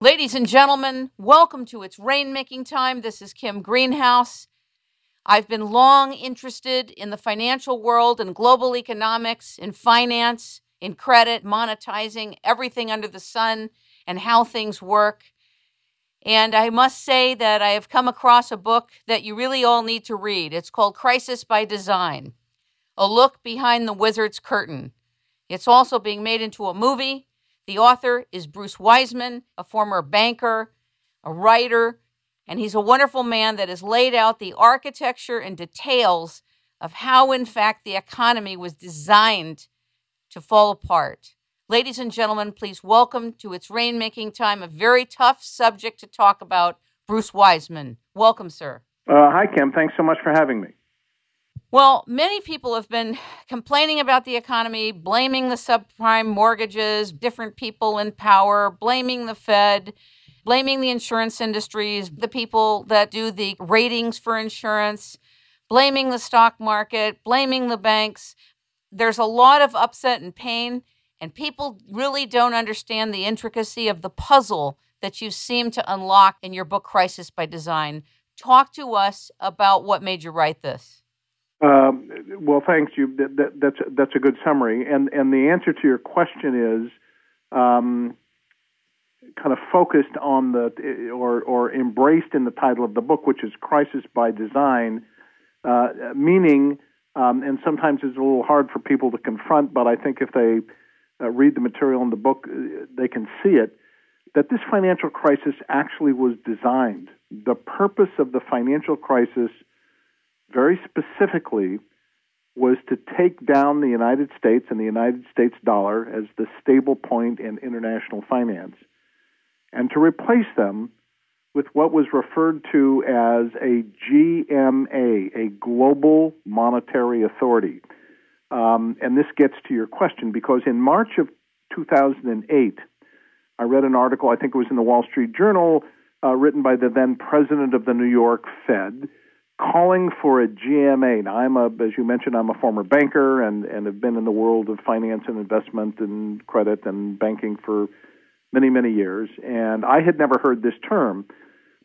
Ladies and gentlemen, welcome to It's Rainmaking Time. This is Kim Greenhouse. I've been long interested in the financial world and global economics, in finance, in credit, monetizing everything under the sun, and how things work. And I must say that I have come across a book that you really all need to read. It's called Crisis by Design, A Look Behind the Wizard's Curtain. It's also being made into a movie. The author is Bruce Wiseman, a former banker, a writer, and he's a wonderful man that has laid out the architecture and details of how, in fact, the economy was designed to fall apart. Ladies and gentlemen, please welcome to It's Rainmaking Time, a very tough subject to talk about, Bruce Wiseman. Welcome, sir. Hi, Kim. Thanks so much for having me. Well, many people have been complaining about the economy, blaming the subprime mortgages, different people in power, blaming the Fed, blaming the insurance industries, the people that do the ratings for insurance, blaming the stock market, blaming the banks. There's a lot of upset and pain, and people really don't understand the intricacy of the puzzle that you seem to unlock in your book, Crisis by Design. Talk to us about what made you write this. Well, thanks. That's a good summary. And the answer to your question is kind of focused on or embraced in the title of the book, which is Crisis by Design, meaning, and sometimes it's a little hard for people to confront, but I think if they read the material in the book, they can see it, that this financial crisis actually was designed. The purpose of the financial crisis very specifically was to take down the United States and the United States dollar as the stable point in international finance and to replace them with what was referred to as a GMA, a global monetary authority. And this gets to your question because in March of 2008, I read an article, I think it was in the Wall Street Journal, written by the then president of the New York Fed, calling for a GMA. Now, as you mentioned, I'm a former banker and have been in the world of finance and investment and credit and banking for many, many years. And I had never heard this term.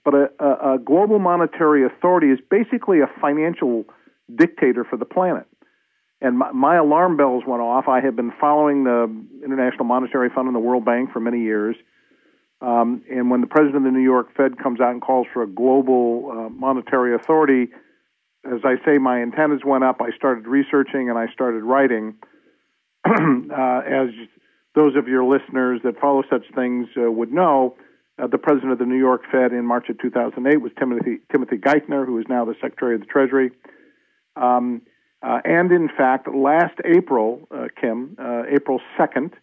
But a global monetary authority is basically a financial dictator for the planet. And my alarm bells went off. I have been following the International Monetary Fund and the World Bank for many years. And when the president of the New York Fed comes out and calls for a global monetary authority, as I say, my antennas went up. I started researching and I started writing. As those of your listeners that follow such things would know, the president of the New York Fed in March of 2008 was Timothy Geithner, who is now the Secretary of the Treasury. And in fact, last April, Kim, April 2nd,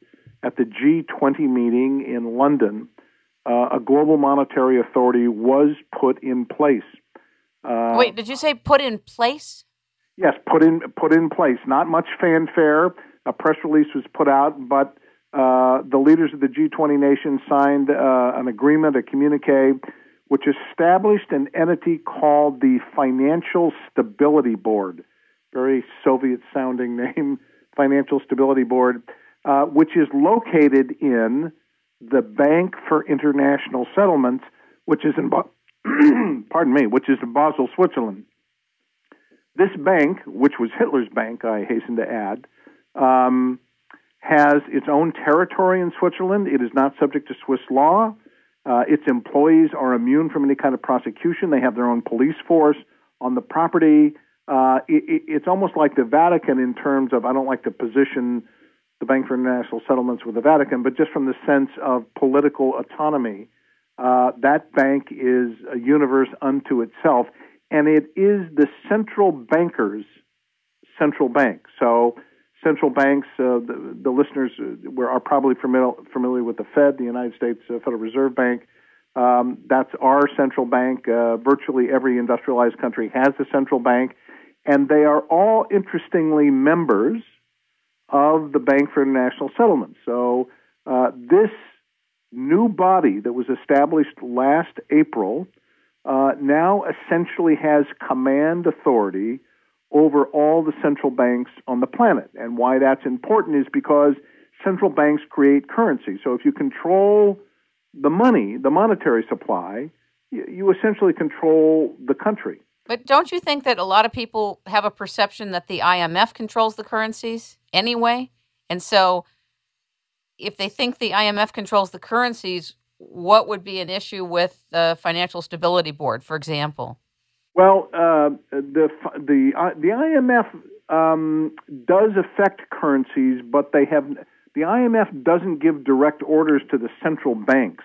at the G20 meeting in London, a global monetary authority was put in place. Wait, did you say put in place? Yes, put in place. Not much fanfare. A press release was put out, but the leaders of the G20 nations signed an agreement, a communique, which established an entity called the Financial Stability Board. Very Soviet-sounding name, Financial Stability Board, which is located in the Bank for International Settlements, which is in which is in Basel, Switzerland. This bank, which was Hitler's bank, I hasten to add, has its own territory in Switzerland. It is not subject to Swiss law. Its employees are immune from any kind of prosecution. They have their own police force on the property. It's almost like the Vatican in terms of, I don't like to position the Bank for International Settlements with the Vatican, but just from the sense of political autonomy, that bank is a universe unto itself, and it is the central banker's central bank. So central banks, the listeners are probably familiar with the Fed, the United States Federal Reserve Bank. That's our central bank. Virtually every industrialized country has a central bank, and they are all, interestingly, members of the Bank for International Settlements. So this new body that was established last April now essentially has command authority over all the central banks on the planet. And why that's important is because central banks create currency. So if you control the money, the monetary supply, you essentially control the country. But don't you think that a lot of people have a perception that the IMF controls the currencies anyway? And so if they think the IMF controls the currencies, what would be an issue with the Financial Stability Board, for example? Well, the IMF does affect currencies, but the IMF doesn't give direct orders to the central banks,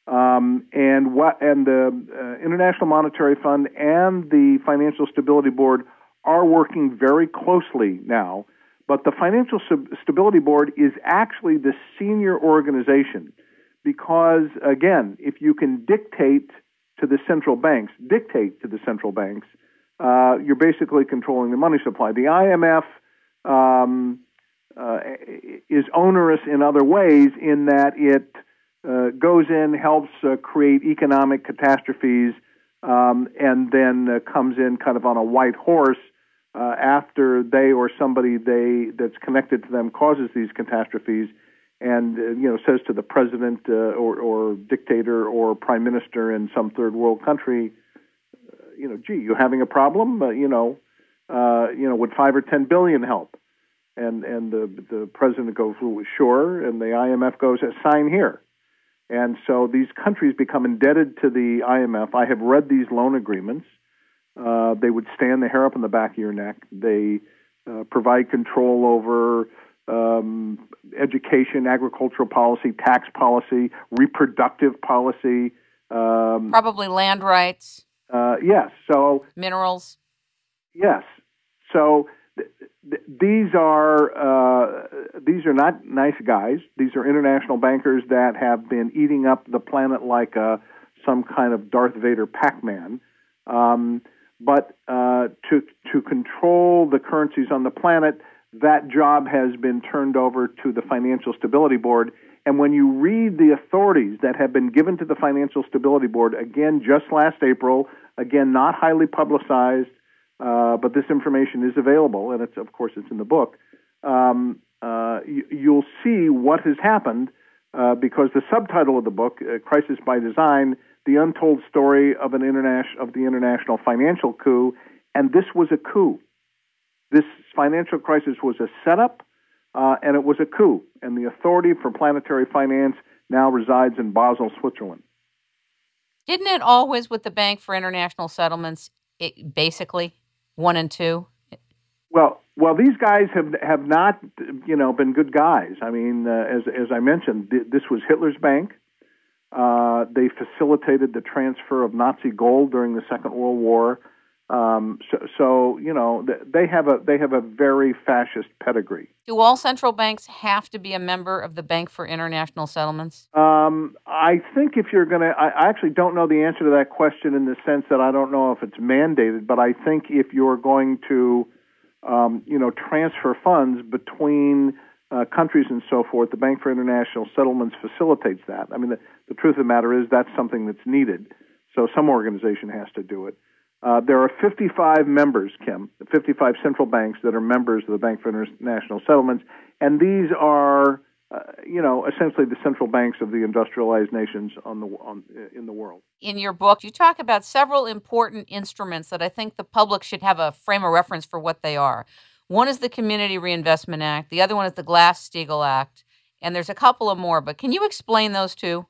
and the International Monetary Fund and the Financial Stability Board are working very closely now. But the Financial Stability Board is actually the senior organization because, again, if you can dictate to the central banks, you're basically controlling the money supply. The IMF is onerous in other ways in that it goes in, helps create economic catastrophes, and then comes in kind of on a white horse after they or somebody that's connected to them causes these catastrophes, and says to the president or dictator or prime minister in some third world country, gee, you having a problem? Would 5 or 10 billion help? And the president goes, well, sure, and the IMF goes, sign here. And so these countries become indebted to the IMF. I have read these loan agreements. They would stand the hair up on the back of your neck. They provide control over education, agricultural policy, tax policy, reproductive policy. Probably land rights. Yes. So minerals. Yes. So these are not nice guys. These are international bankers that have been eating up the planet like some kind of Darth Vader Pac-Man. But to control the currencies on the planet, that job has been turned over to the Financial Stability Board. And when you read the authorities that have been given to the Financial Stability Board, again, just last April, again, not highly publicized, but this information is available, and it's in the book, you'll see what has happened because the subtitle of the book, Crisis by Design, The Untold Story of the International Financial Coup, and this was a coup. This financial crisis was a setup, and it was a coup. And the authority for planetary finance now resides in Basel, Switzerland. Didn't it always with the Bank for International Settlements, basically 1 and 2? Well, these guys have not, been good guys. I mean, as I mentioned, this was Hitler's bank. They facilitated the transfer of Nazi gold during the Second World War. They have a very fascist pedigree. Do all central banks have to be a member of the Bank for International Settlements? I think if you're going to, I actually don't know the answer to that question in the sense that I don't know if it's mandated, but I think if you're going to, transfer funds between countries and so forth, the Bank for International Settlements facilitates that. I mean, the truth of the matter is that's something that's needed. So some organization has to do it. There are 55 members, Kim, 55 central banks that are members of the Bank for International Settlements, and these are, essentially the central banks of the industrialized nations in the world. In your book, you talk about several important instruments that I think the public should have a frame of reference for what they are. One is the Community Reinvestment Act. The other one is the Glass-Steagall Act. And there's a couple of more, but can you explain those two?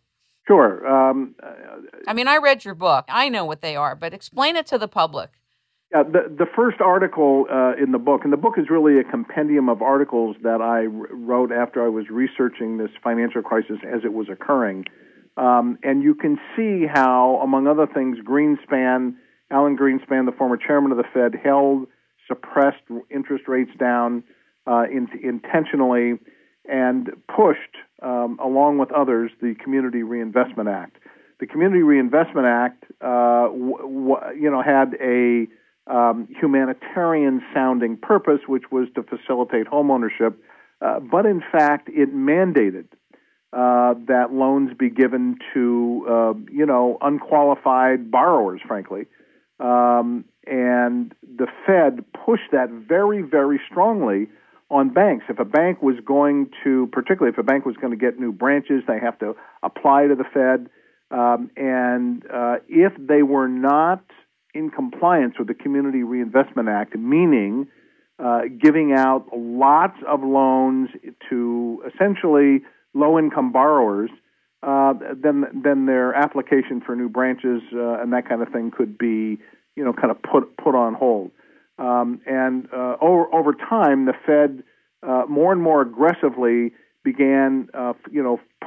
Sure. I read your book. I know what they are, but explain it to the public. Yeah, the first article in the book, and the book is really a compendium of articles that I wrote after I was researching this financial crisis as it was occurring. And you can see how, among other things, Alan Greenspan, the former chairman of the Fed, suppressed interest rates down intentionally and pushed, along with others, the Community Reinvestment Act. The Community Reinvestment Act, had a humanitarian-sounding purpose, which was to facilitate homeownership, but in fact, it mandated that loans be given to, unqualified borrowers, frankly. And the Fed pushed that very, very strongly on banks. If a bank was going to, particularly if a bank was going to get new branches, they have to apply to the Fed. If they were not in compliance with the Community Reinvestment Act, meaning giving out lots of loans to essentially low-income borrowers, then their application for new branches and that kind of thing could be, kind of put on hold. Over time, the Fed more and more aggressively began,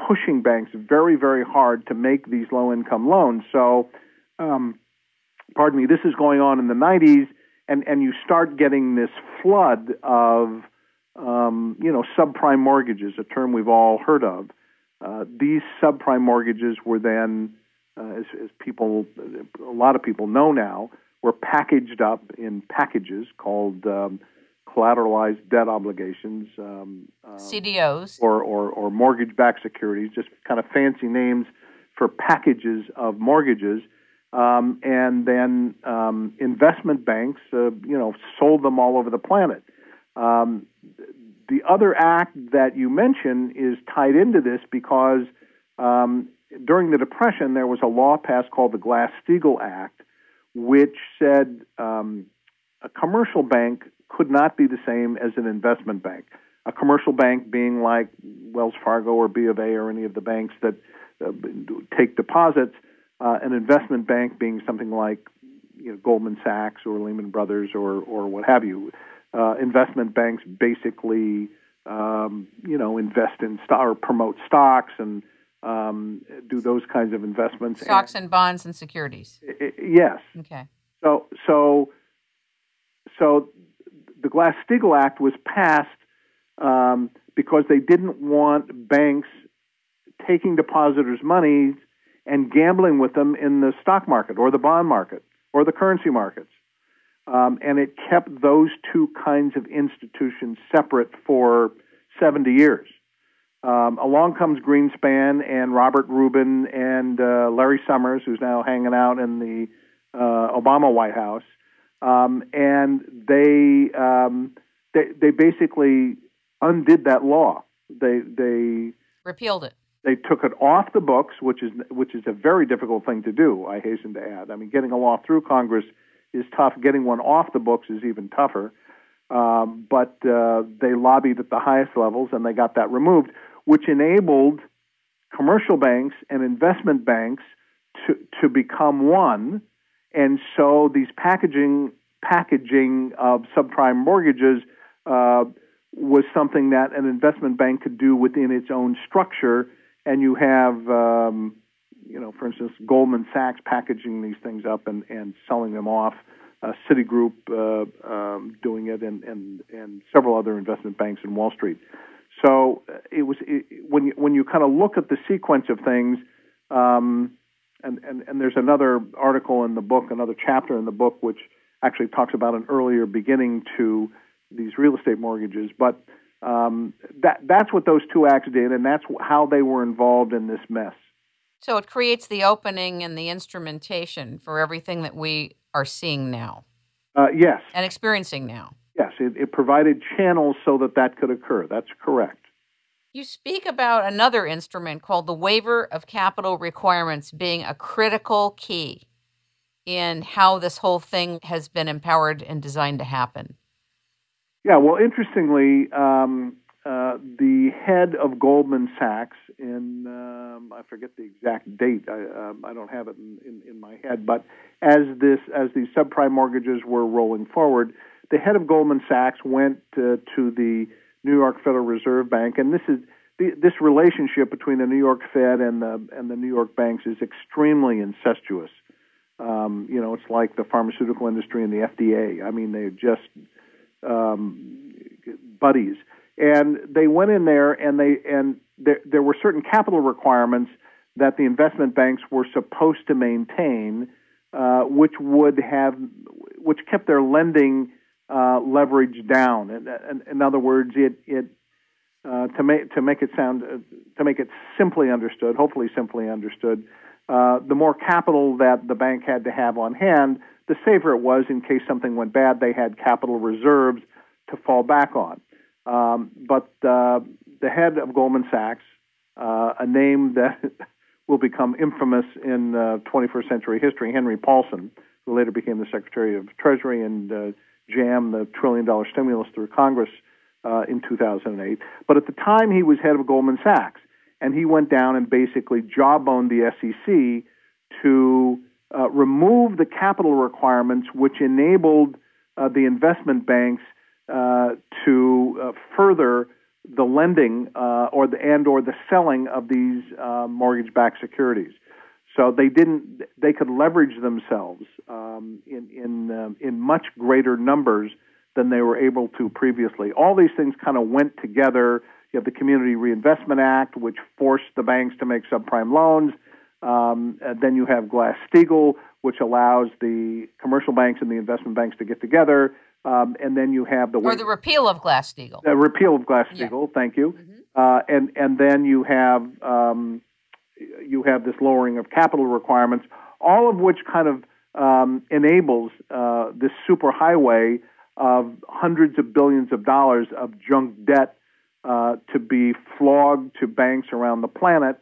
pushing banks very, very hard to make these low-income loans. So, this is going on in the 90s, and you start getting this flood of, subprime mortgages, a term we've all heard of. These subprime mortgages were then, as a lot of people know now, were packaged up in packages called collateralized debt obligations, CDOs, or mortgage-backed securities, just kind of fancy names for packages of mortgages. And then investment banks, sold them all over the planet. The other act that you mentioned is tied into this because during the Depression, there was a law passed called the Glass-Steagall Act, which said a commercial bank could not be the same as an investment bank. A commercial bank being like Wells Fargo or B of A or any of the banks that take deposits, an investment bank being something like Goldman Sachs or Lehman Brothers or what have you. Investment banks basically, invest in or promote stocks and do those kinds of investments. Stocks and bonds and securities. Yes. Okay. So the Glass-Steagall Act was passed because they didn't want banks taking depositors' money and gambling with them in the stock market or the bond market or the currency markets. And it kept those two kinds of institutions separate for 70 years. Along comes Greenspan and Robert Rubin and Larry Summers, who's now hanging out in the Obama White House, and they basically undid that law. They repealed it. They took it off the books, which is a very difficult thing to do, I hasten to add. I mean, getting a law through Congress is tough. Getting one off the books is even tougher. But they lobbied at the highest levels, and they got that removed, which enabled commercial banks and investment banks to become one. And so these packaging of subprime mortgages was something that an investment bank could do within its own structure. And you have, for instance, Goldman Sachs packaging these things up and selling them off, Citigroup doing it, and several other investment banks in Wall Street. So when you kind of look at the sequence of things, and there's another article in the book, another chapter in the book, which actually talks about an earlier beginning to these real estate mortgages, but that's what those two acts did, and that's how they were involved in this mess. So it creates the opening and the instrumentation for everything that we are seeing now. Yes. And experiencing now. Yes, it provided channels so that could occur. That's correct. You speak about another instrument called the Waiver of Capital Requirements being a critical key in how this whole thing has been empowered and designed to happen. Yeah, well, interestingly, the head of Goldman Sachs I forget the exact date. I don't have it in my head. But as these subprime mortgages were rolling forward, the head of Goldman Sachs went to the New York Federal Reserve Bank, and this relationship between the New York Fed and the New York banks is extremely incestuous. It's like the pharmaceutical industry and the FDA. I mean, they're just buddies. And they went in there, and there were certain capital requirements that the investment banks were supposed to maintain, which kept their lending leverage down. And in other words, to make it simply understood, hopefully simply understood, the more capital that the bank had to have on hand, the safer it was in case something went bad. They had capital reserves to fall back on. But the head of Goldman Sachs, a name that will become infamous in 21st century history, Henry Paulson, who later became the Secretary of Treasury and jammed the $1 trillion stimulus through Congress in 2008. But at the time, he was head of Goldman Sachs, and he went down and basically jawboned the SEC to remove the capital requirements which enabled the investment banks to further the lending or the selling of these mortgage-backed securities. So they could leverage themselves in much greater numbers than they were able to previously. All these things kind of went together. You have the Community Reinvestment Act, which forced the banks to make subprime loans. And then you have Glass-Steagall, which allows the commercial banks and the investment banks to get together. And then you have the repeal of Glass-Steagall. The repeal of Glass-Steagall. Yeah. Thank you. Mm-hmm. And then you have this lowering of capital requirements, all of which kind of enables this superhighway of hundreds of billions of dollars of junk debt to be flogged to banks around the planet.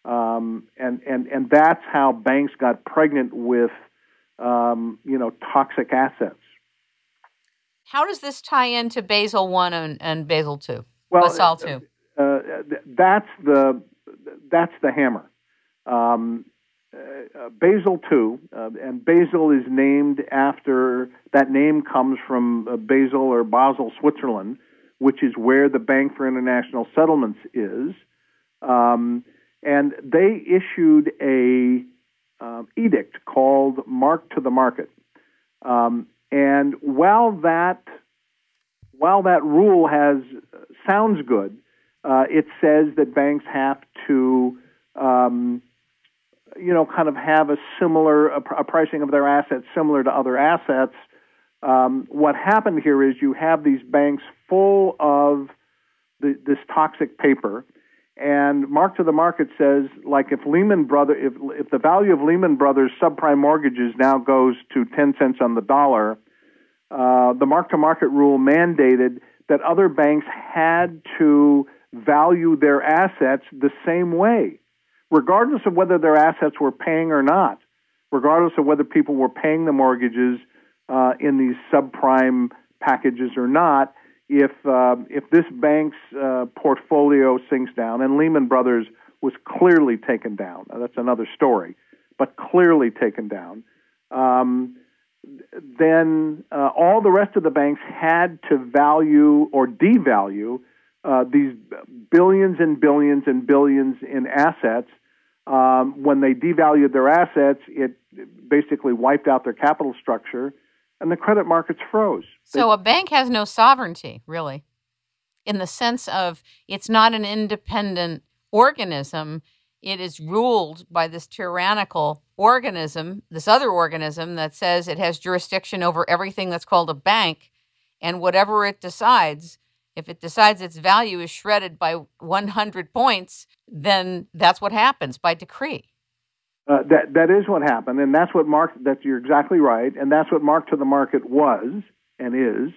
And that's how banks got pregnant with toxic assets. How does this tie into Basel I and Basel II? Well, Basel II. That's the hammer. Basel II, and Basel is named after, that name comes from Basel or Basel, Switzerland, which is where the Bank for International Settlements is. And they issued a edict called Mark to the Market. And while that rule sounds good, it says that banks have to, kind of have a similar a pricing of their assets similar to other assets. What happened here is you have these banks full of this toxic paper. And Mark to the Market says, like, if the value of Lehman Brothers subprime mortgages now goes to 10 cents on the dollar, the Mark to Market rule mandated that other banks had to value their assets the same way, regardless of whether their assets were paying or not, regardless of whether people were paying the mortgages in these subprime packages or not. If this bank's portfolio sinks down, and Lehman Brothers was clearly taken down, that's another story, but clearly taken down, then all the rest of the banks had to value or devalue these billions and billions and billions in assets. When they devalued their assets, it basically wiped out their capital structure, and the credit markets froze. So a bank has no sovereignty, really, in the sense of it's not an independent organism. It is ruled by this tyrannical organism, this other organism that says it has jurisdiction over everything that's called a bank, and whatever it decides, if it decides its value is shredded by 100 points, then that's what happens by decree. That is what happened, and that's what you're exactly right, and that's what Mark to the Market was and is.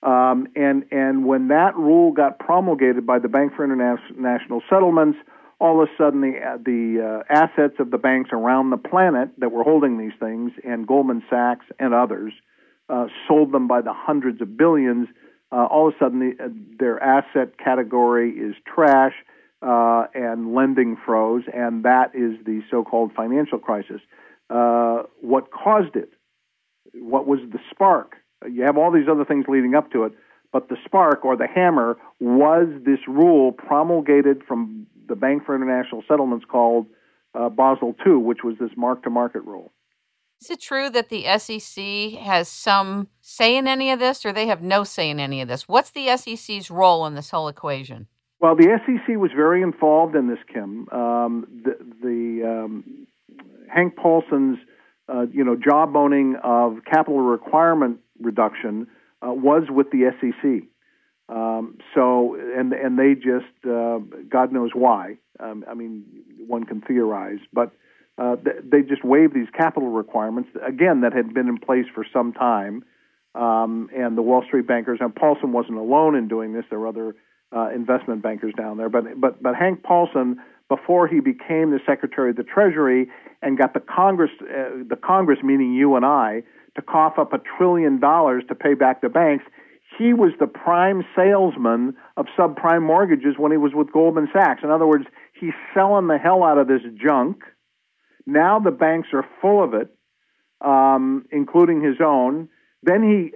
And when that rule got promulgated by the Bank for International Settlements, all of a sudden the assets of the banks around the planet that were holding these things, and Goldman Sachs and others, sold them by the hundreds of billions. All of a sudden their asset category is trash, and lending froze, and that is the so-called financial crisis. What caused it? What was the spark? You have all these other things leading up to it, but the spark or the hammer was this rule promulgated from the Bank for International Settlements called Basel II, which was this mark-to-market rule. Is it true that the SEC has some say in any of this, or they have no say in any of this? What's the SEC's role in this whole equation? Well, the SEC was very involved in this, Kim. Hank Paulson's, jawboning of capital requirement reduction was with the SEC. And they just, God knows why. One can theorize, but they just waived these capital requirements, again, that had been in place for some time. and the Wall Street bankers. And Paulson wasn't alone in doing this. There were other investment bankers down there. But Hank Paulson, before he became the Secretary of the Treasury and got the Congress meaning you and I, to cough up $1 trillion to pay back the banks, he was the prime salesman of subprime mortgages when he was with Goldman Sachs. In other words, he's selling the hell out of this junk. Now the banks are full of it, including his own. Then he,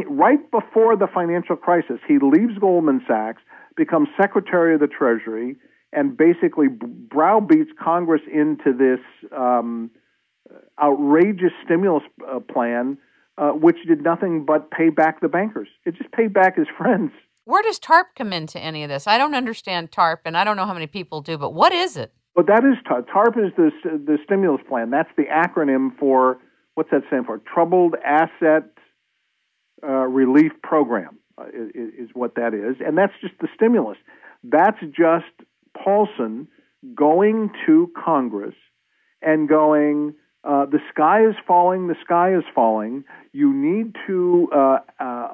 right before the financial crisis, he leaves Goldman Sachs, becomes Secretary of the Treasury, and basically browbeats Congress into this outrageous stimulus plan, which did nothing but pay back the bankers. It just paid back his friends. Where does TARP come into any of this? I don't understand TARP, and I don't know how many people do, but what is it? Well, that is TARP. TARP is the stimulus plan. That's the acronym for, what's that stand for? Troubled Asset Relief Program is what that is. And that's just the stimulus. That's just Paulson going to Congress and going, the sky is falling, the sky is falling. You need to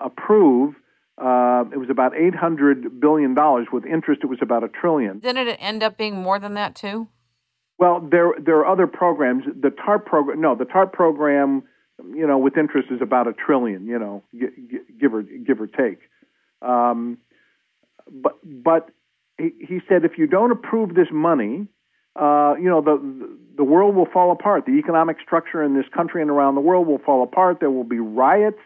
approve. It was about $800 billion. With interest, it was about $1 trillion. Didn't it end up being more than that, too? Well, there are other programs. The TARP program, with interest is about $1 trillion, give or take. But he said, if you don't approve this money, the world will fall apart. The economic structure in this country and around the world will fall apart. There will be riots.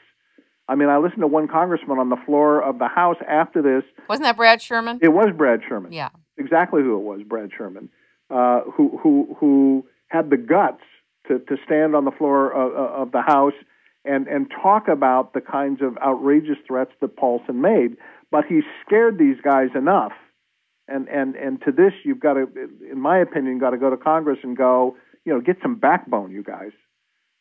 I mean, I listened to one congressman on the floor of the House after this. Wasn't that Brad Sherman? It was Brad Sherman. Yeah. Exactly who it was, Brad Sherman, who had the guts to stand on the floor of the House and talk about the kinds of outrageous threats that Paulson made. But he scared these guys enough. And to this, you've got to, in my opinion, got to go to Congress and go, get some backbone, you guys.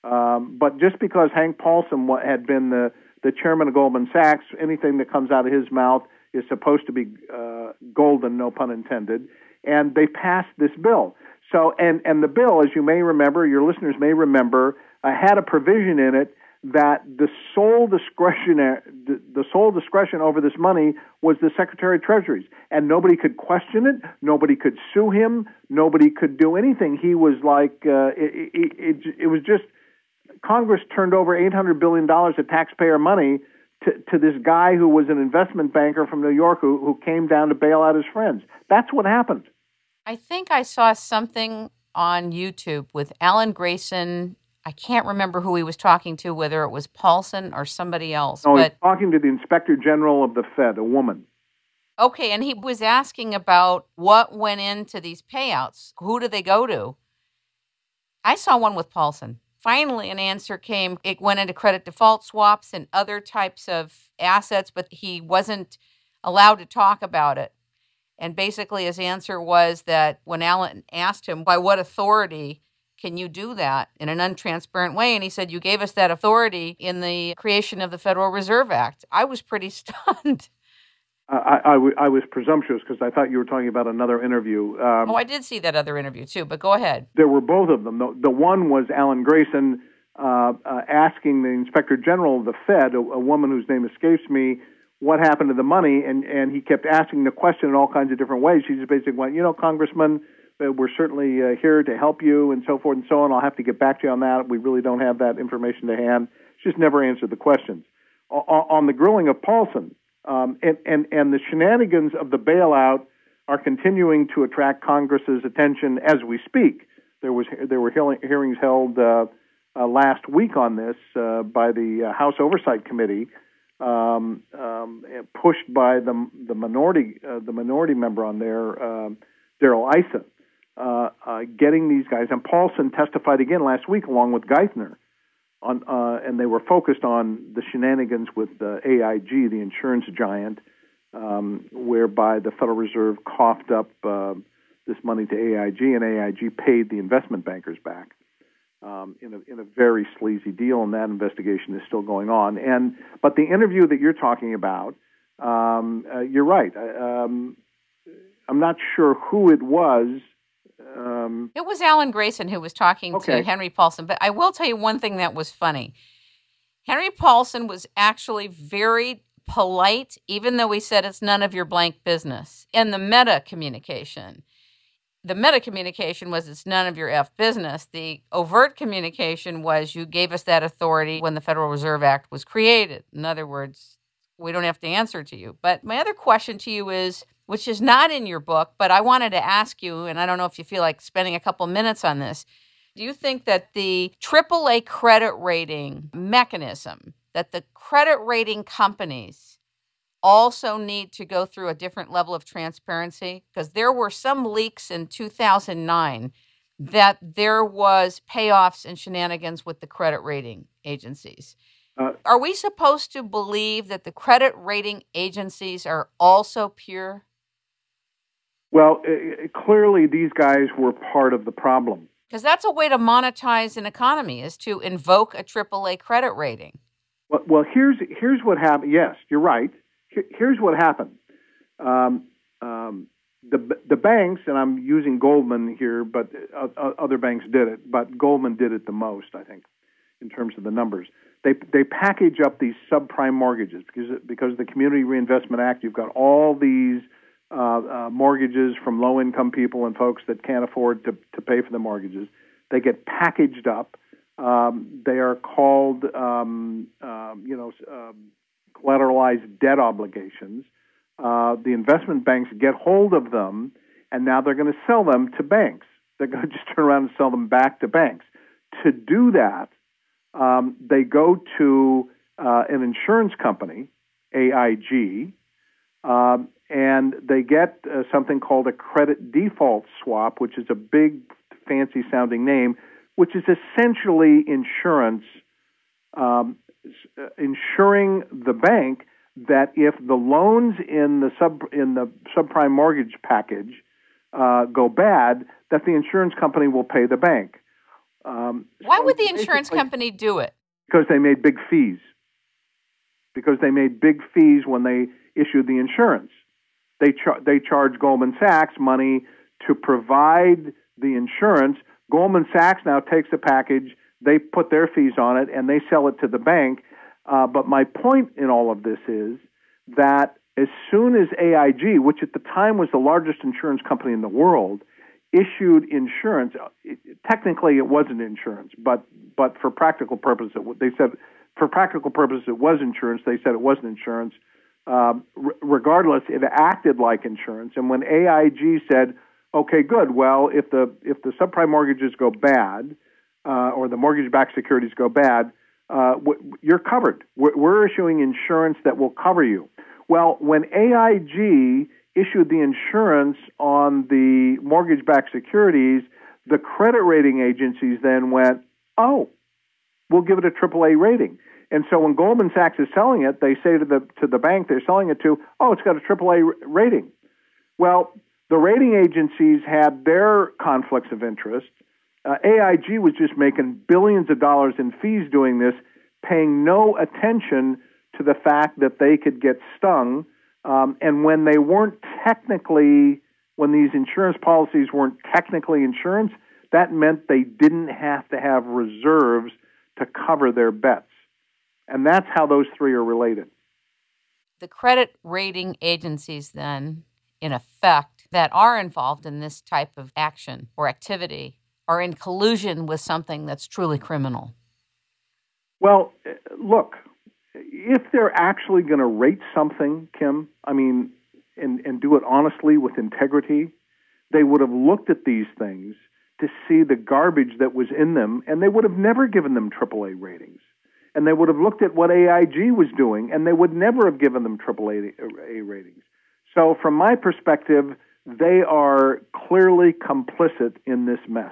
But just because Hank Paulson had been the chairman of Goldman Sachs, anything that comes out of his mouth is supposed to be golden, no pun intended. And they passed this bill. So, and the bill, as you may remember, your listeners may remember, had a provision in it that the sole discretion over this money was the Secretary of Treasury's, and nobody could question it, nobody could sue him, nobody could do anything. He was like, it was just, Congress turned over $800 billion of taxpayer money to this guy who was an investment banker from New York who came down to bail out his friends. That's what happened. I think I saw something on YouTube with Alan Grayson. I can't remember who he was talking to, whether it was Paulson or somebody else. No, he's talking to the Inspector General of the Fed, a woman. Okay, and he was asking about what went into these payouts. Who do they go to? I saw one with Paulson. Finally, an answer came. It went into credit default swaps and other types of assets, but he wasn't allowed to talk about it. And basically his answer was that when Alan asked him, by what authority can you do that in an untransparent way? And he said, you gave us that authority in the creation of the Federal Reserve Act. I was pretty stunned. I was presumptuous because I thought you were talking about another interview. I did see that other interview too, but go ahead. There were both of them. The one was Alan Grayson asking the Inspector General of the Fed, a woman whose name escapes me, what happened to the money, and he kept asking the question in all kinds of different ways. She just basically went, Congressman, we're certainly here to help you and so forth and so on. I'll have to get back to you on that. We really don't have that information to hand. She just never answered the questions. On the grilling of Paulson, and the shenanigans of the bailout are continuing to attract Congress's attention as we speak. There were hearings held last week on this by the House Oversight Committee, pushed by the minority member on there, Darrell Issa, getting these guys. And Paulson testified again last week along with Geithner. And they were focused on the shenanigans with AIG, the insurance giant, whereby the Federal Reserve coughed up this money to AIG, and AIG paid the investment bankers back in a very sleazy deal, and that investigation is still going on. But the interview that you're talking about, you're right. I'm not sure who it was. It was Alan Grayson who was talking to Henry Paulson, but I will tell you one thing that was funny. Henry Paulson was actually very polite, even though he said it's none of your blank business. In the meta communication was it's none of your F business. The overt communication was you gave us that authority when the Federal Reserve Act was created. In other words, we don't have to answer to you. But my other question to you is, which is not in your book, but I wanted to ask you, and I don't know if you feel like spending a couple minutes on this. Do you think that the AAA credit rating mechanism, that the credit rating companies also need to go through a different level of transparency? Because there were some leaks in 2009 that there was payoffs and shenanigans with the credit rating agencies. Are we supposed to believe that the credit rating agencies are also pure? Well, clearly these guys were part of the problem. Because that's a way to monetize an economy, is to invoke a AAA credit rating. Well, here's what happened. Yes, you're right. Here's what happened. The banks, and I'm using Goldman here, but other banks did it, but Goldman did it the most, I think, in terms of the numbers. They package up these subprime mortgages because the Community Reinvestment Act, you've got all these mortgages from low-income people and folks that can't afford to pay for the mortgages. They get packaged up. They are called, collateralized debt obligations. The investment banks get hold of them, and now they're going to sell them to banks. They're going to just turn around and sell them back to banks. To do that, they go to an insurance company, AIG, and they get something called a credit default swap, which is a big, fancy-sounding name, which is essentially insurance, ensuring the bank that if the loans in the subprime mortgage package go bad, that the insurance company will pay the bank. Why would the insurance company do it? Because they made big fees. Because they made big fees when they issued the insurance. They charge Goldman Sachs money to provide the insurance. Goldman Sachs now takes the package, they put their fees on it, and they sell it to the bank. But my point in all of this is that as soon as AIG, which at the time was the largest insurance company in the world, issued insurance, technically it wasn't insurance, but for practical purposes, they said for practical purposes it was insurance. They said it wasn't insurance. Regardless, it acted like insurance. And when AIG said, "Okay, good. Well, if the subprime mortgages go bad, or the mortgage-backed securities go bad, you're covered. We're issuing insurance that will cover you." Well, when AIG issued the insurance on the mortgage-backed securities, the credit rating agencies then went, "Oh, we'll give it a AAA rating." And so when Goldman Sachs is selling it, they say to the bank they're selling it to, "Oh, it's got a AAA rating." Well, the rating agencies had their conflicts of interest. AIG was just making billions of dollars in fees doing this, paying no attention to the fact that they could get stung. And when they weren't technically, when these insurance policies weren't technically insurance, that meant they didn't have to have reserves to cover their bets. And that's how those three are related. The credit rating agencies then, in effect, that are involved in this type of action or activity are in collusion with something that's truly criminal. Well, look, if they're actually going to rate something, Kim, and do it honestly with integrity, they would have looked at these things to see the garbage that was in them, and they would have never given them AAA ratings. And they would have looked at what AIG was doing, and they would never have given them AAA ratings. So from my perspective, they are clearly complicit in this mess.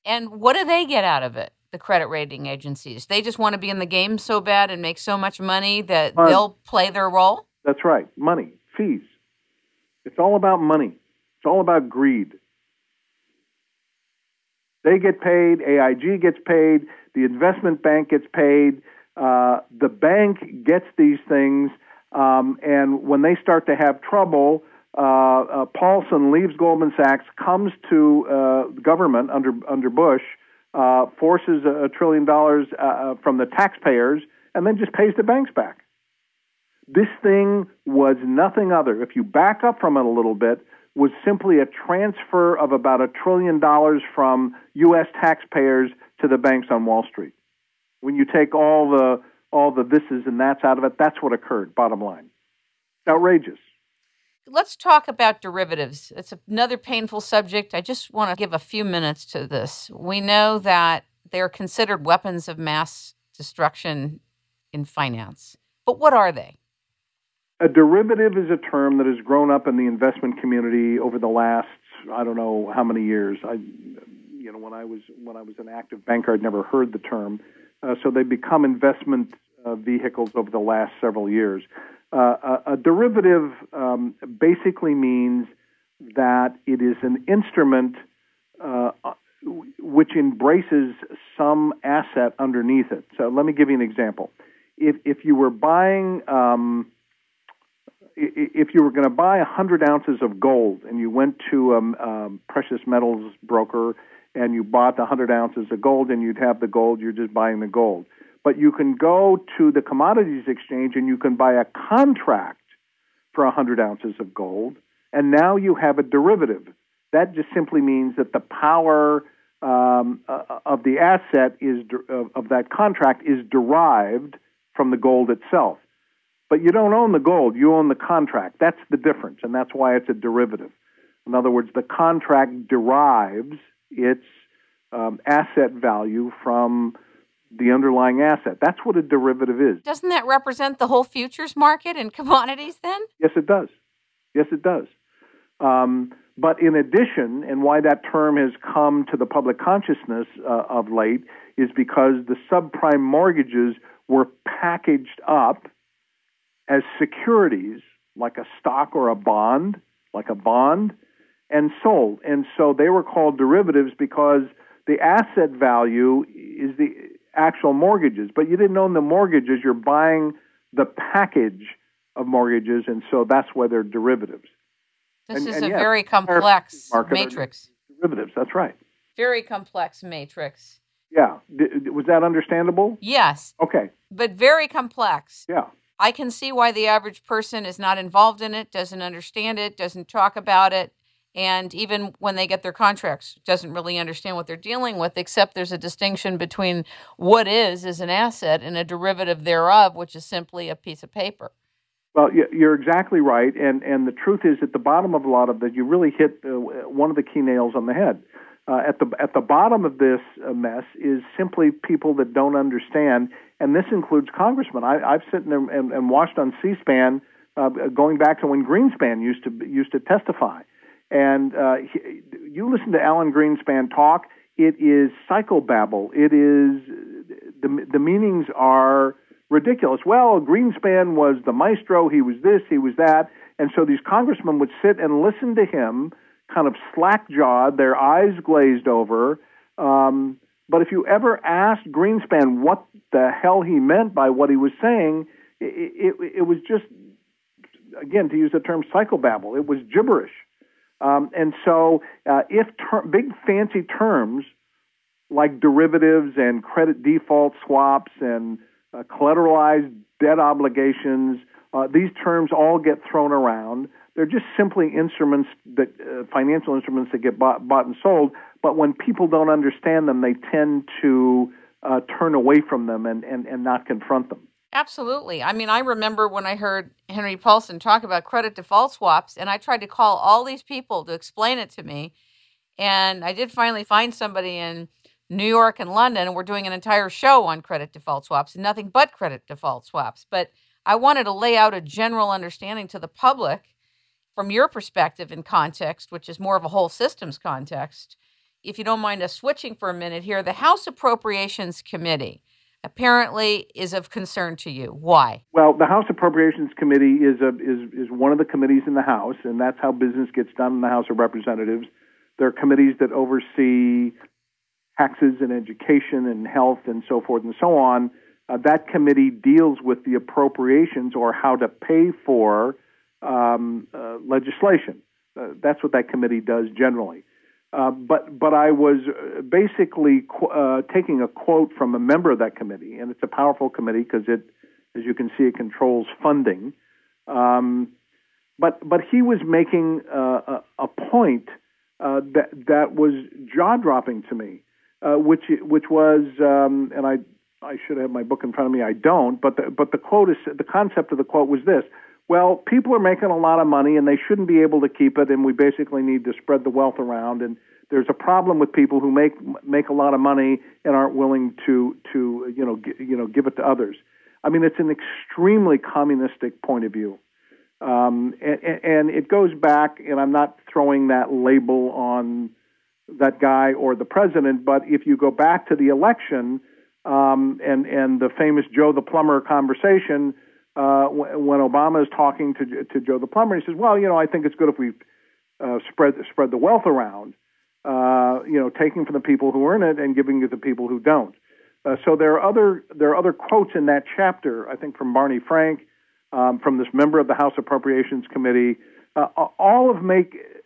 And what do they get out of it, the credit rating agencies? They just want to be in the game so bad and make so much money that they'll play their role? That's right. Money, fees. It's all about money. It's all about greed. They get paid, AIG gets paid, the investment bank gets paid, the bank gets these things, and when they start to have trouble, Paulson leaves Goldman Sachs, comes to government under Bush, forces $1 trillion from the taxpayers, and then just pays the banks back. This thing was nothing other, if you back up from it a little bit, was simply a transfer of about $1 trillion from U.S. taxpayers to the banks on Wall Street. When you take all the thises and that's out of it, that's what occurred, bottom line. Outrageous. Let's talk about derivatives. It's another painful subject. I just want to give a few minutes to this. We know that they're considered weapons of mass destruction in finance. But what are they? A derivative is a term that has grown up in the investment community over the last, I don't know how many years. When I was an active banker, I'd never heard the term. So they become investment vehicles over the last several years. A derivative basically means that it is an instrument which embraces some asset underneath it. So let me give you an example. If you were buying, if you were going to buy 100 ounces of gold and you went to a precious metals broker and you bought 100 ounces of gold and you'd have the gold, you're just buying the gold. But you can go to the commodities exchange and you can buy a contract for 100 ounces of gold, and now you have a derivative. That just simply means that the power of the asset of that contract is derived from the gold itself. But you don't own the gold, you own the contract. That's the difference, and that's why it's a derivative. In other words, the contract derives its asset value from the underlying asset. That's what a derivative is. Doesn't that represent the whole futures market and commodities then? Yes, it does. Yes, it does. But in addition, and why that term has come to the public consciousness of late, is because the subprime mortgages were packaged up as securities, like a stock or a bond, and sold. And so they were called derivatives because the asset value is the actual mortgages, but you didn't own the mortgages. You're buying the package of mortgages, and so that's why they're derivatives. This is a very complex matrix. Derivatives, that's right. Very complex matrix. Yeah. Was that understandable? Yes. Okay. But very complex. Yeah. I can see why the average person is not involved in it, doesn't understand it, doesn't talk about it, and even when they get their contracts, doesn't really understand what they're dealing with, except there's a distinction between what is an asset and a derivative thereof, which is simply a piece of paper. Well, you're exactly right, and the truth is at the bottom of a lot of that, you really hit one of the key nails on the head. At the bottom of this mess is simply people that don't understand, and this includes congressmen. I've sat there and watched on C-SPAN going back to when Greenspan used to testify, and you listen to Alan Greenspan talk. It is psychobabble. It is the meanings are ridiculous. Well, Greenspan was the maestro. He was this. He was that, and so these congressmen would sit and listen to him, kind of slack-jawed, their eyes glazed over. But if you ever asked Greenspan what the hell he meant by what he was saying, it was just, again, to use the term psychobabble, it was gibberish. And so if big fancy terms like derivatives and credit default swaps and collateralized debt obligations, these terms all get thrown around. They're just simply instruments that financial instruments that get bought and sold. But when people don't understand them, they tend to turn away from them and not confront them. Absolutely. I mean, I remember when I heard Henry Paulson talk about credit default swaps, and I tried to call all these people to explain it to me. And I did finally find somebody in New York and London, and we're doing an entire show on credit default swaps and nothing but credit default swaps. But I wanted to lay out a general understanding to the public from your perspective and context, which is more of a whole systems context. If you don't mind us switching for a minute here, the House Appropriations Committee apparently is of concern to you. Why? Well, the House Appropriations Committee is one of the committees in the House, and that's how business gets done in the House of Representatives. There are committees that oversee taxes and education and health and so forth and so on. That committee deals with the appropriations or how to pay for legislation. That's what that committee does generally. But I was basically taking a quote from a member of that committee, and it's a powerful committee because it, as you can see, it controls funding. But he was making a point that was jaw-dropping to me, which was, and I should have my book in front of me. I don't. But the quote is, the concept of the quote was this: well, people are making a lot of money and they shouldn't be able to keep it, and we basically need to spread the wealth around. And there's a problem with people who make a lot of money and aren't willing to give it to others. I mean, it's an extremely communistic point of view. And it goes back, and I'm not throwing that label on that guy or the president, but if you go back to the election and the famous Joe the Plumber conversation, when Obama is talking to Joe the Plumber, he says, well, I think it's good if we spread the wealth around, taking from the people who earn it and giving it to the people who don't. So there are other quotes in that chapter, I think from Barney Frank, from this member of the House Appropriations Committee,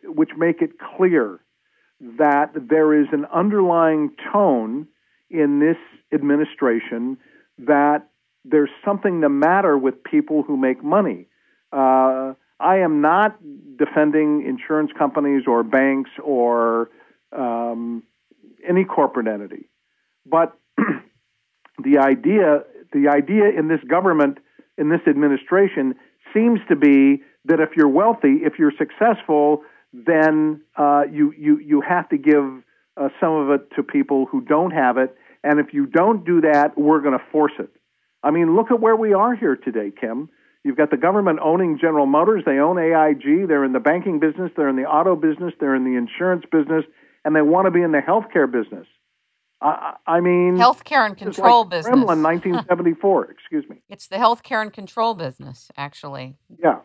which make it clear that there is an underlying tone in this administration that there's something the matter with people who make money. I am not defending insurance companies or banks or any corporate entity, but the idea in this government, in this administration, seems to be that if you're wealthy, if you're successful, then you have to give some of it to people who don't have it, and if you don't do that, we're going to force it. I mean, look at where we are here today, Kim. You've got the government owning General Motors, they own AIG, they're in the banking business, they're in the auto business, they're in the insurance business, and they want to be in the healthcare business. I mean, healthcare and control business. Kremlin, 1974. Excuse me. It's the healthcare and control business, actually. Yeah.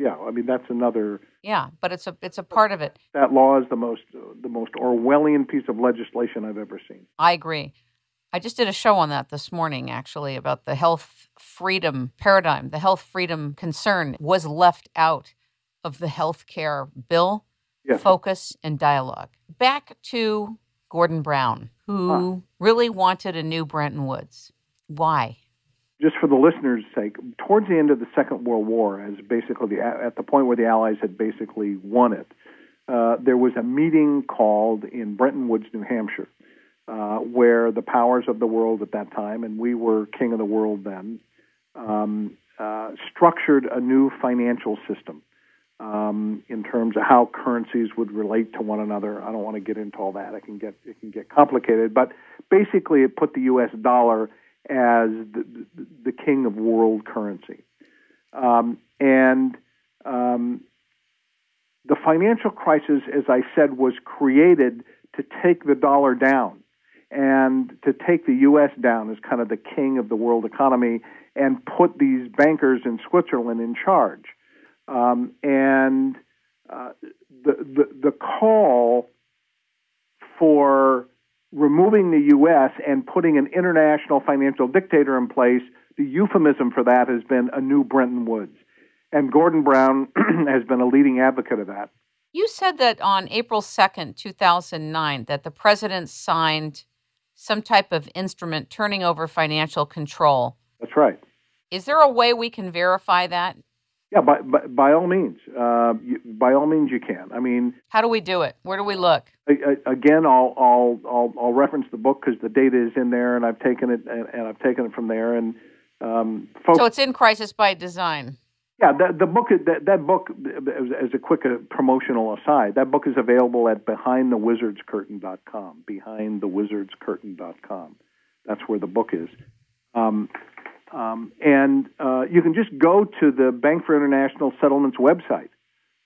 I mean, that's another. Yeah, but it's a part of it. That law is the most Orwellian piece of legislation I've ever seen. I agree. I just did a show on that this morning, actually, about the health freedom paradigm. The health freedom concern was left out of the healthcare bill, yes. Focus and dialogue. Back to Gordon Brown, who really wanted a new Bretton Woods. Why? Just for the listeners' sake, towards the end of the Second World War, as basically at the point where the Allies had basically won it, there was a meeting called in Bretton Woods, New Hampshire, where the powers of the world at that time, and we were king of the world then, structured a new financial system in terms of how currencies would relate to one another. I don't want to get into all that. It can get complicated, but basically it put the U.S. dollar as the king of world currency. And the financial crisis, as I said, was created to take the dollar down and to take the U.S. down as kind of the king of the world economy and put these bankers in Switzerland in charge. And the call for removing the U.S. and putting an international financial dictator in place, the euphemism for that has been a new Bretton Woods. And Gordon Brown has been a leading advocate of that. You said that on April 2nd, 2009, that the president signed some type of instrument turning over financial control. That's right. Is there a way we can verify that? Yeah, by all means. By all means, you can. I mean, how do we do it? Where do we look? Again, I'll reference the book because the data is in there, and I've taken it from there. And folks, so it's in Crisis by Design. Yeah, the book. That book, as a quick promotional aside, that book is available at BehindTheWizardsCurtain.com. BehindTheWizardsCurtain.com. That's where the book is. And you can just go to the Bank for International Settlements website,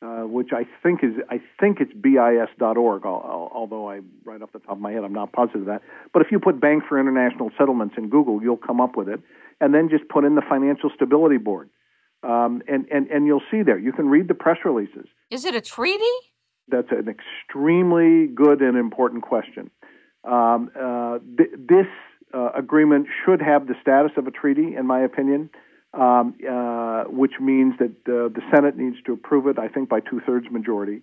which I think it's BIS.org, although right off the top of my head, I'm not positive of that. But if you put Bank for International Settlements in Google, you'll come up with it, and then just put in the Financial Stability Board, and you'll see there. You can read the press releases. Is it a treaty? That's an extremely good and important question. This agreement should have the status of a treaty, in my opinion, which means that the Senate needs to approve it, I think, by 2/3 majority.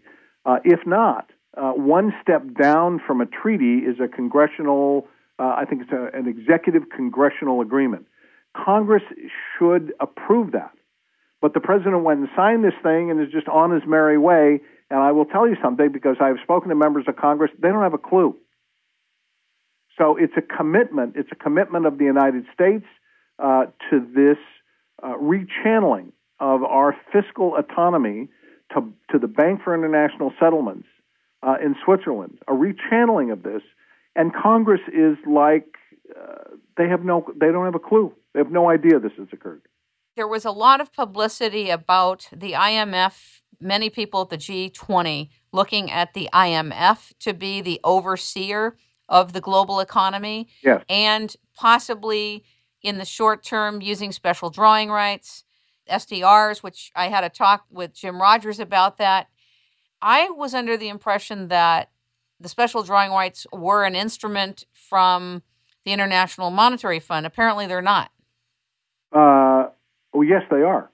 If not, one step down from a treaty is a congressional, I think it's an executive congressional agreement. Congress should approve that. But the president went and signed this thing and is just on his merry way. And I will tell you something, because I have spoken to members of Congress, they don't have a clue. So it's a commitment. It's a commitment of the United States to this rechanneling of our fiscal autonomy to the Bank for International Settlements in Switzerland, a rechanneling of this. And Congress is like, they don't have a clue. They have no idea this has occurred. There was a lot of publicity about the IMF, many people at the G20 looking at the IMF to be the overseer of the global economy, yes, and possibly in the short term using special drawing rights, SDRs, which I had a talk with Jim Rogers about that. I was under the impression that the special drawing rights were an instrument from the International Monetary Fund. Apparently they're not. Oh, yes, they are.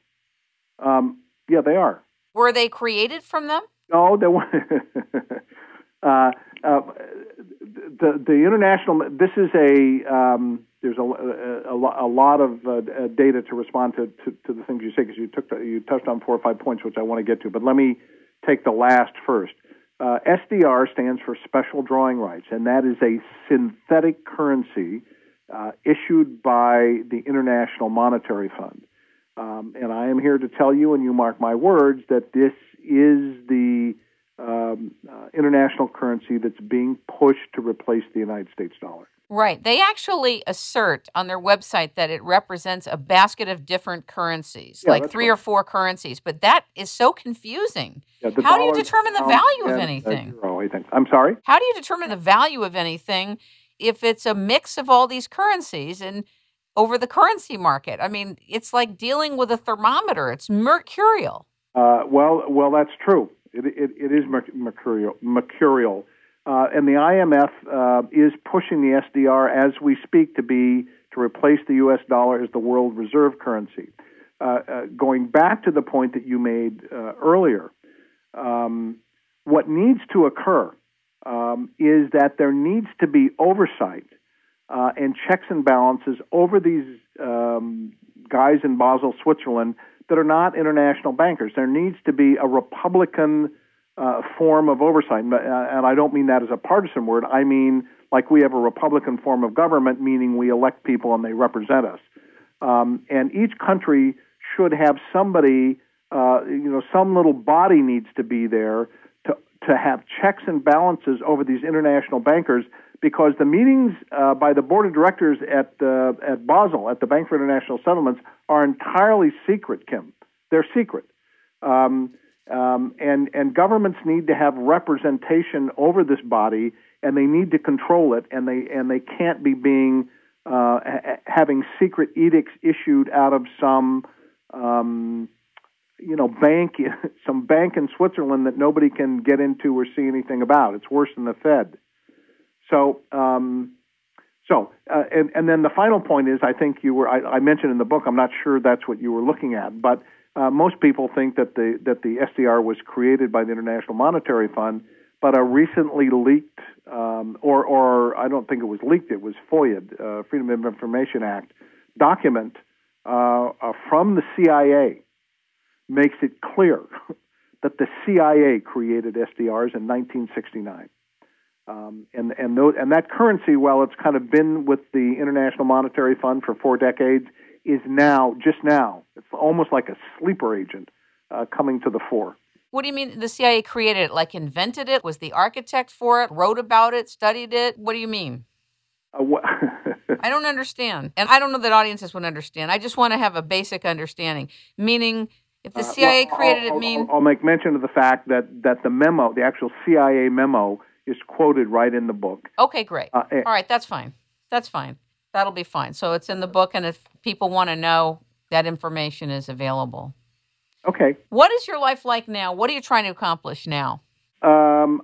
Yeah, they are. Were they created from them? No, they weren't. The international. This is there's a lot of data to respond to the things you say, because you touched on 4 or 5 points which I want to get to. But let me take the last first. SDR stands for Special Drawing Rights, and that is a synthetic currency issued by the International Monetary Fund. And I am here to tell you, and you mark my words, that this is the international currency that's being pushed to replace the United States dollar. Right. They actually assert on their website that it represents a basket of different currencies, like 3 or 4 currencies. But that is so confusing. Yeah, how do you determine the value of anything? Euro, I think. I'm sorry? How do you determine the value of anything if it's a mix of all these currencies and over the currency market? I mean, it's like dealing with a thermometer. It's mercurial. Well, that's true. It is mercurial. And the IMF is pushing the SDR as we speak to replace the U.S. dollar as the world reserve currency. Going back to the point that you made earlier, what needs to occur is that there needs to be oversight and checks and balances over these guys in Basel, Switzerland, that are not international bankers. There needs to be a Republican form of oversight. And I don't mean that as a partisan word. I mean, like, we have a Republican form of government, meaning we elect people and they represent us. And each country should have somebody, some little body needs to be there to have checks and balances over these international bankers, because the meetings by the board of directors at Basel, at the Bank for International Settlements, are entirely secret, Kim. They're secret. And governments need to have representation over this body, and they need to control it, and they can't be having secret edicts issued out of some bank in Switzerland that nobody can get into or see anything about. It's worse than the Fed. So then the final point is, I think I mentioned in the book, I'm not sure that's what you were looking at, but most people think that the SDR was created by the International Monetary Fund, but a recently leaked, or I don't think it was leaked, it was FOIA'd, Freedom of Information Act, document from the CIA makes it clear that the CIA created SDRs in 1969. And that currency, while it's kind of been with the International Monetary Fund for 4 decades, is just now, it's almost like a sleeper agent coming to the fore. What do you mean the CIA created it? Like invented it? Was the architect for it? Wrote about it? Studied it? What do you mean? I don't understand. And I don't know that audiences would understand. I just want to have a basic understanding. Meaning, if the CIA created it, I'll make mention of the fact that the memo, the actual CIA memo, is quoted right in the book. Okay, great. All right, that's fine. That's fine. That'll be fine. So it's in the book, and if people want to know, that information is available. Okay. What is your life like now? What are you trying to accomplish now? I'm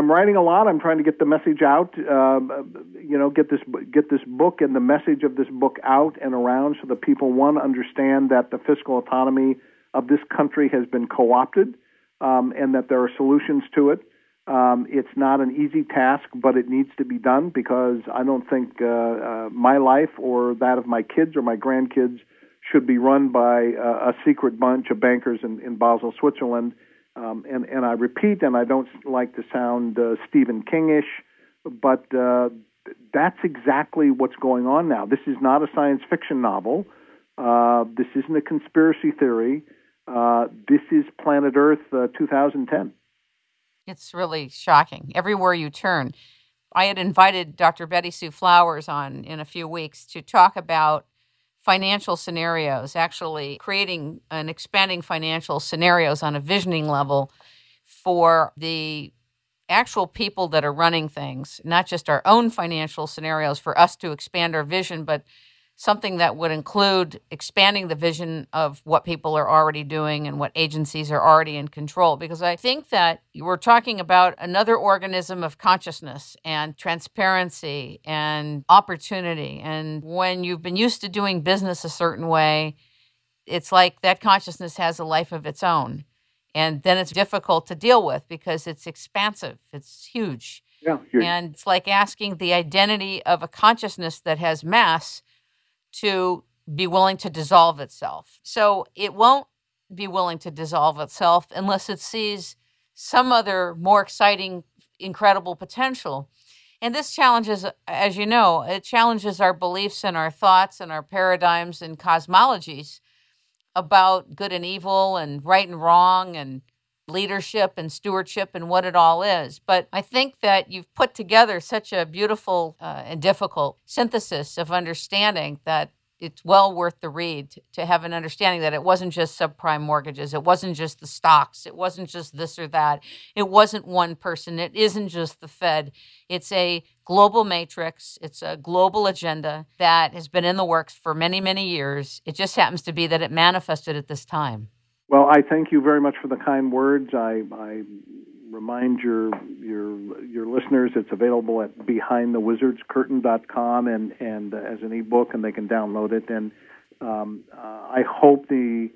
writing a lot. I'm trying to get the message out. Get this book and the message of this book out and around, so that people, one, understand that the fiscal autonomy of this country has been co-opted, and that there are solutions to it. It's not an easy task, but it needs to be done because I don't think my life or that of my kids or my grandkids should be run by a secret bunch of bankers in Basel, Switzerland. And I repeat, and I don't like to sound Stephen King-ish, but that's exactly what's going on now. This is not a science fiction novel. This isn't a conspiracy theory. This is Planet Earth 2010. It's really shocking everywhere you turn. I had invited Dr. Betty Sue Flowers on in a few weeks to talk about financial scenarios, actually creating and expanding financial scenarios on a visioning level for the actual people that are running things, not just our own financial scenarios for us to expand our vision, but something that would include expanding the vision of what people are already doing and what agencies are already in control. Because I think that we're talking about another organism of consciousness and transparency and opportunity. And when you've been used to doing business a certain way, it's like that consciousness has a life of its own. And then it's difficult to deal with because it's expansive. It's huge. Yeah, and it's like asking the identity of a consciousness that has mass to be willing to dissolve itself. So it won't be willing to dissolve itself unless it sees some other more exciting, incredible potential. And this challenges, as you know, it challenges our beliefs and our thoughts and our paradigms and cosmologies about good and evil and right and wrong and leadership and stewardship and what it all is. But I think that you've put together such a beautiful and difficult synthesis of understanding that it's well worth the read to have an understanding that it wasn't just subprime mortgages. It wasn't just the stocks. It wasn't just this or that. It wasn't one person. It isn't just the Fed. It's a global matrix. It's a global agenda that has been in the works for many, many years. It just happens to be that it manifested at this time. Well, I thank you very much for the kind words. I remind your listeners it's available at behindthewizardscurtain.com and as an ebook, and they can download it. And I hope the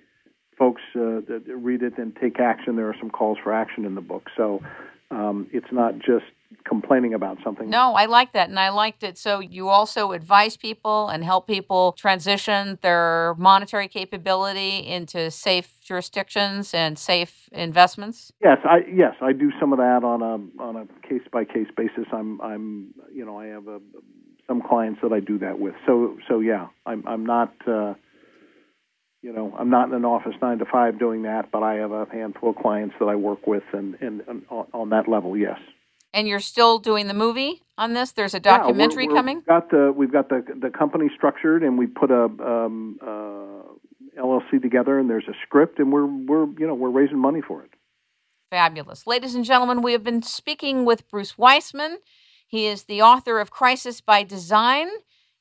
folks that read it and take action. There are some calls for action in the book. So it's not just complaining about something. No, I like that, and I liked it. So you also advise people and help people transition their monetary capability into safe jurisdictions and safe investments. Yes, I do some of that on a case by case basis. I have some clients that I do that with. So yeah, I'm not. I'm not in an office 9 to 5 doing that, but I have a handful of clients that I work with, and on that level, yes. And you're still doing the movie on this? There's a documentary coming? We've got the company structured, and we put a LLC together, and there's a script, and we're raising money for it. Fabulous. Ladies and gentlemen, we have been speaking with Bruce Wiseman. He is the author of Crisis by Design,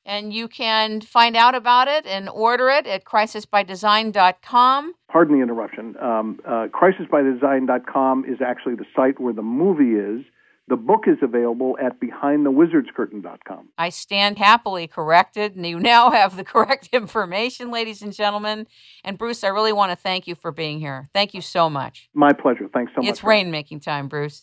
and you can find out about it and order it at crisisbydesign.com. Pardon the interruption. Crisisbydesign.com is actually the site where the movie is. The book is available at behindthewizardscurtain.com. I stand happily corrected, and you now have the correct information, ladies and gentlemen. And Bruce, I really want to thank you for being here. Thank you so much. My pleasure. Thanks so much. It's rainmaking time, Bruce.